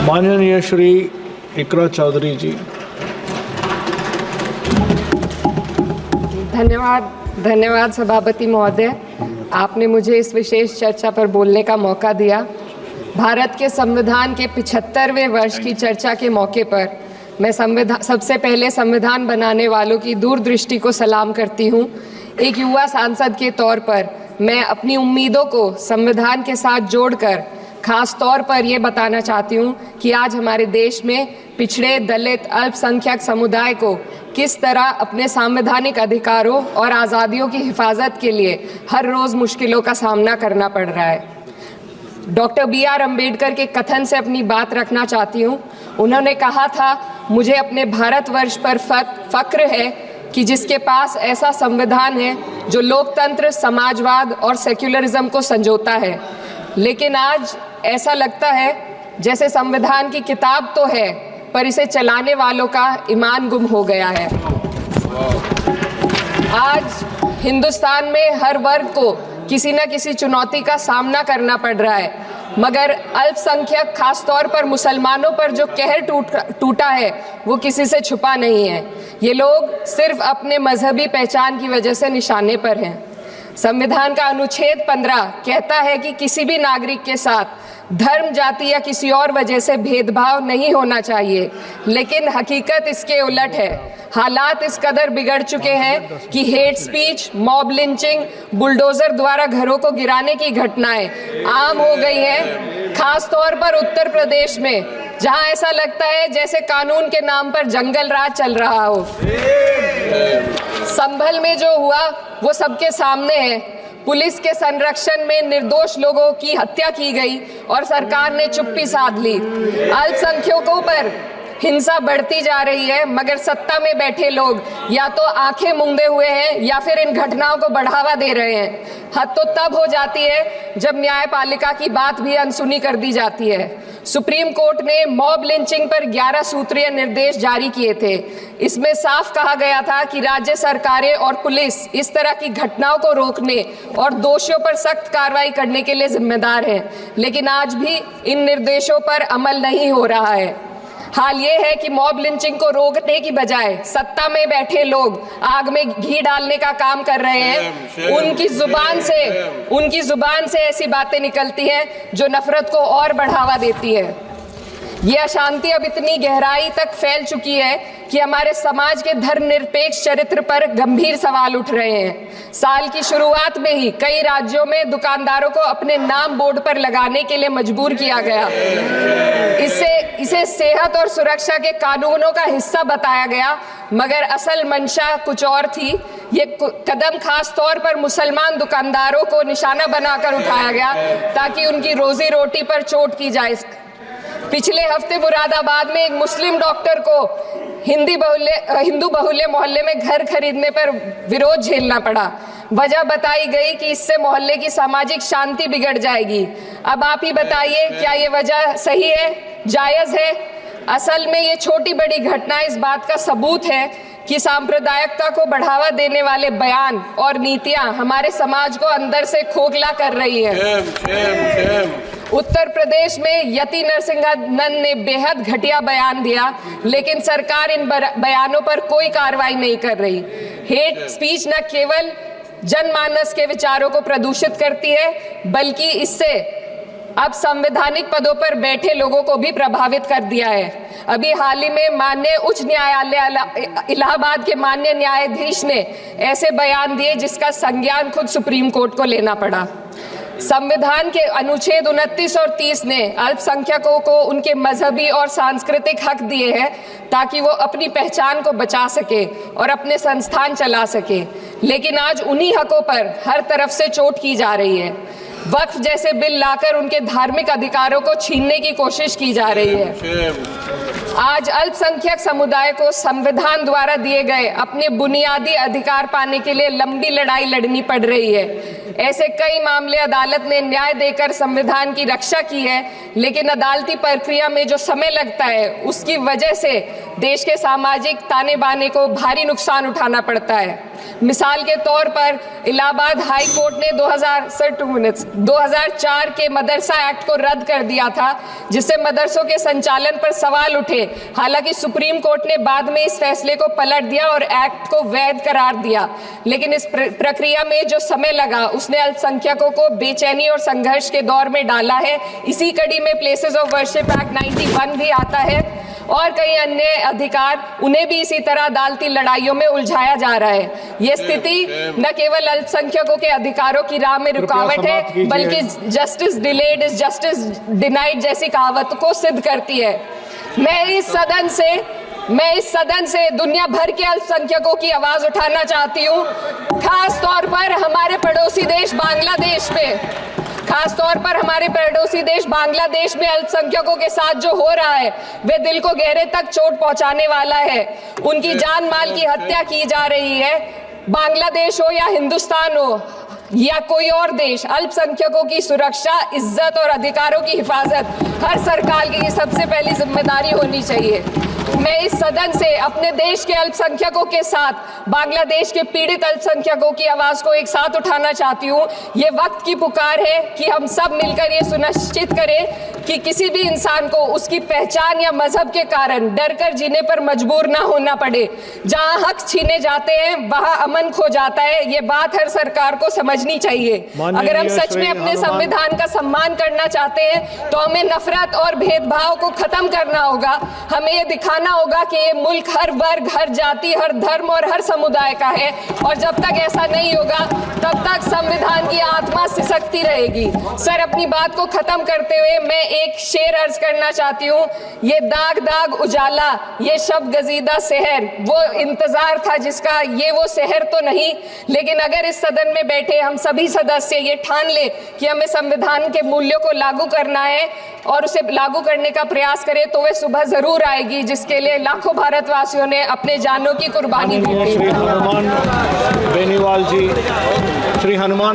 माननीय श्री इकरा चौधरी जी। धन्यवाद सभापति महोदय, आपने मुझे इस विशेष चर्चा पर बोलने का मौका दिया। भारत के संविधान के 75वें वर्ष की चर्चा के मौके पर मैं सबसे पहले संविधान बनाने वालों की दूरदृष्टि को सलाम करती हूँ। एक युवा सांसद के तौर पर मैं अपनी उम्मीदों को संविधान के साथ जोड़कर खास तौर पर ये बताना चाहती हूँ कि आज हमारे देश में पिछड़े, दलित, अल्पसंख्यक समुदाय को किस तरह अपने संवैधानिक अधिकारों और आज़ादियों की हिफाजत के लिए हर रोज़ मुश्किलों का सामना करना पड़ रहा है। Doctor B.R. अम्बेडकर के कथन से अपनी बात रखना चाहती हूँ। उन्होंने कहा था, मुझे अपने भारतवर्ष पर फक्र है कि जिसके पास ऐसा संविधान है जो लोकतंत्र, समाजवाद और सेक्युलरिज्म को संजोता है। लेकिन आज ऐसा लगता है जैसे संविधान की किताब तो है पर इसे चलाने वालों का ईमान गुम हो गया है। आज हिंदुस्तान में हर वर्ग को किसी न किसी चुनौती का सामना करना पड़ रहा है, मगर अल्पसंख्यक खासतौर पर मुसलमानों पर जो कहर टूटा है वो किसी से छुपा नहीं है। ये लोग सिर्फ अपने मजहबी पहचान की वजह से निशाने पर हैं। संविधान का अनुच्छेद 15 कहता है कि किसी भी नागरिक के साथ धर्म, जाति या किसी और वजह से भेदभाव नहीं होना चाहिए, लेकिन हकीकत इसके उलट है। हालात इस कदर बिगड़ चुके हैं कि hate speech, mob lynching, bulldozer द्वारा घरों को गिराने की घटनाएं आम हो गई हैं, खास तौर पर उत्तर प्रदेश में, जहां ऐसा लगता है जैसे कानून के नाम पर जंगल राज चल रहा हो। संभल में जो हुआ वो सबके सामने है। पुलिस के संरक्षण में निर्दोष लोगों की हत्या की गई और सरकार ने चुप्पी साध ली। अल्पसंख्यकों पर हिंसा बढ़ती जा रही है, मगर सत्ता में बैठे लोग या तो आंखें मूंदे हुए हैं या फिर इन घटनाओं को बढ़ावा दे रहे हैं। हद तो तब हो जाती है जब न्यायपालिका की बात भी अनसुनी कर दी जाती है। सुप्रीम कोर्ट ने मॉब लिंचिंग पर 11 सूत्रीय निर्देश जारी किए थे। इसमें साफ कहा गया था कि राज्य सरकारें और पुलिस इस तरह की घटनाओं को रोकने और दोषियों पर सख्त कार्रवाई करने के लिए जिम्मेदार हैं, लेकिन आज भी इन निर्देशों पर अमल नहीं हो रहा है। हाल ये है कि मॉब लिंचिंग को रोकने की बजाय सत्ता में बैठे लोग आग में घी डालने का काम कर रहे हैं। उनकी जुबान से ऐसी बातें निकलती हैं जो नफरत को और बढ़ावा देती है। ये अशांति अब इतनी गहराई तक फैल चुकी है कि हमारे समाज के धर्मनिरपेक्ष चरित्र पर गंभीर सवाल उठ रहे हैं। साल की शुरुआत में ही कई राज्यों में दुकानदारों को अपने नाम बोर्ड पर लगाने के लिए मजबूर किया गया। इसे सेहत और सुरक्षा के कानूनों का हिस्सा बताया गया, मगर असल मंशा कुछ और थी। ये कदम खास तौर पर मुसलमान दुकानदारों को निशाना बनाकर उठाया गया ताकि उनकी रोजी रोटी पर चोट की जाए। पिछले हफ्ते मुरादाबाद में एक मुस्लिम डॉक्टर को हिंदू बहुल्य मोहल्ले में घर खरीदने पर विरोध झेलना पड़ा। वजह बताई गई कि इससे मोहल्ले की सामाजिक शांति बिगड़ जाएगी। अब आप ही बताइए, क्या ये वजह सही है, जायज है? असल में ये छोटी बड़ी घटना इस बात का सबूत है कि सांप्रदायिकता को बढ़ावा देने वाले बयान और नीतियां हमारे समाज को अंदर से खोखला कर रही है। उत्तर प्रदेश में यति नरसिंहानंद ने बेहद घटिया बयान दिया, लेकिन सरकार इन बयानों पर कोई कार्रवाई नहीं कर रही। हेट स्पीच न केवल जनमानस के विचारों को प्रदूषित करती है, बल्कि इससे अब संवैधानिक पदों पर बैठे लोगों को भी प्रभावित कर दिया है। अभी हाल ही में माननीय उच्च न्यायालय इलाहाबाद के माननीय न्यायाधीश ने ऐसे बयान दिए जिसका संज्ञान खुद सुप्रीम कोर्ट को लेना पड़ा। संविधान के अनुच्छेद 29 और 30 ने अल्पसंख्यकों को उनके मजहबी और सांस्कृतिक हक दिए हैं ताकि वो अपनी पहचान को बचा सके और अपने संस्थान चला सके, लेकिन आज उन्हीं हकों पर हर तरफ से चोट की जा रही है। वक्फ जैसे बिल लाकर उनके धार्मिक अधिकारों को छीनने की कोशिश की जा रही है। आज अल्पसंख्यक समुदाय को संविधान द्वारा दिए गए अपने बुनियादी अधिकार पाने के लिए लंबी लड़ाई लड़नी पड़ रही है। ऐसे कई मामले अदालत ने न्याय देकर संविधान की रक्षा की है, लेकिन अदालती प्रक्रिया में जो समय लगता है उसकी वजह से देश के सामाजिक ताने बाने को भारी नुकसान उठाना पड़ता है। मिसाल के तौर पर इलाहाबाद हाई कोर्ट ने 2004 के मदरसा एक्ट को रद्द कर दिया था, जिससे मदरसों के संचालन पर सवाल उठे। हालांकि सुप्रीम कोर्ट ने बाद में इस फैसले को पलट दिया और एक्ट को वैध करार दिया, लेकिन इस प्रक्रिया में जो समय लगा उसने अल्पसंख्यकों को बेचैनी और संघर्ष के दौर में डाला है। इसी कड़ी में प्लेसेस ऑफ वर्शिप एक्ट 91 भी आता है और कई अन्य अधिकार, उन्हें भी इसी तरह अदालती लड़ाइयों में उलझाया जा रहा है। ये स्थिति न केवल अल्पसंख्यकों के अधिकारों की राह में रुकावट है, बल्कि justice delayed is justice denied जैसी कहावत को सिद्ध करती है। मैं इस सदन से दुनिया भर के अल्पसंख्यकों की आवाज उठाना चाहती हूँ, खास तौर पर हमारे पड़ोसी देश बांग्लादेश में अल्पसंख्यकों के साथ जो हो रहा है वे दिल को गहरे तक चोट पहुंचाने वाला है। उनकी जान माल की हत्या की जा रही है। बांग्लादेश हो या हिंदुस्तान हो या कोई और देश, अल्पसंख्यकों की सुरक्षा, इज्जत और अधिकारों की हिफाजत हर सरकार की सबसे पहली जिम्मेदारी होनी चाहिए। मैं इस सदन से अपने देश के अल्पसंख्यकों के साथ बांग्लादेश के पीड़ित अल्पसंख्यकों की आवाज को एक साथ उठाना चाहती हूँ। ये वक्त की पुकार है कि हम सब मिलकर ये सुनिश्चित करें कि किसी भी इंसान को उसकी पहचान या मजहब के कारण डरकर जीने पर मजबूर ना होना पड़े। जहाँ हक छीने जाते हैं वहाँ अमन खो जाता है। ये बात हर सरकार को समझनी चाहिए। अगर हम सच में अपने संविधान का सम्मान करना चाहते हैं तो हमें नफरत और भेदभाव को खत्म करना होगा। हमें ये दिखाना होगा कि ये मुल्क हर वर्ग, हर जाति, हर धर्म और हर समुदाय का है, और जब तक ऐसा नहीं होगा तब तक संविधान की आत्मा सिसकती रहेगी। सर, अपनी बात को खत्म करते हुए मैं एक शेर अर्ज करना चाहती हूँ। ये दाग दाग उजाला, ये शब गजीदा शहर, वो इंतजार था जिसका, ये वो शहर तो नहीं। लेकिन अगर इस सदन में बैठे हम सभी सदस्य ये ठान ले कि हमें संविधान के मूल्यों को लागू करना है और उसे लागू करने का प्रयास करें, तो वह सुबह जरूर आएगी जिसके लिए लाखों भारतवासियों ने अपने जानों की कुर्बानी दी थी। श्री हनुमान बेनीवाल जी, श्री हनुमान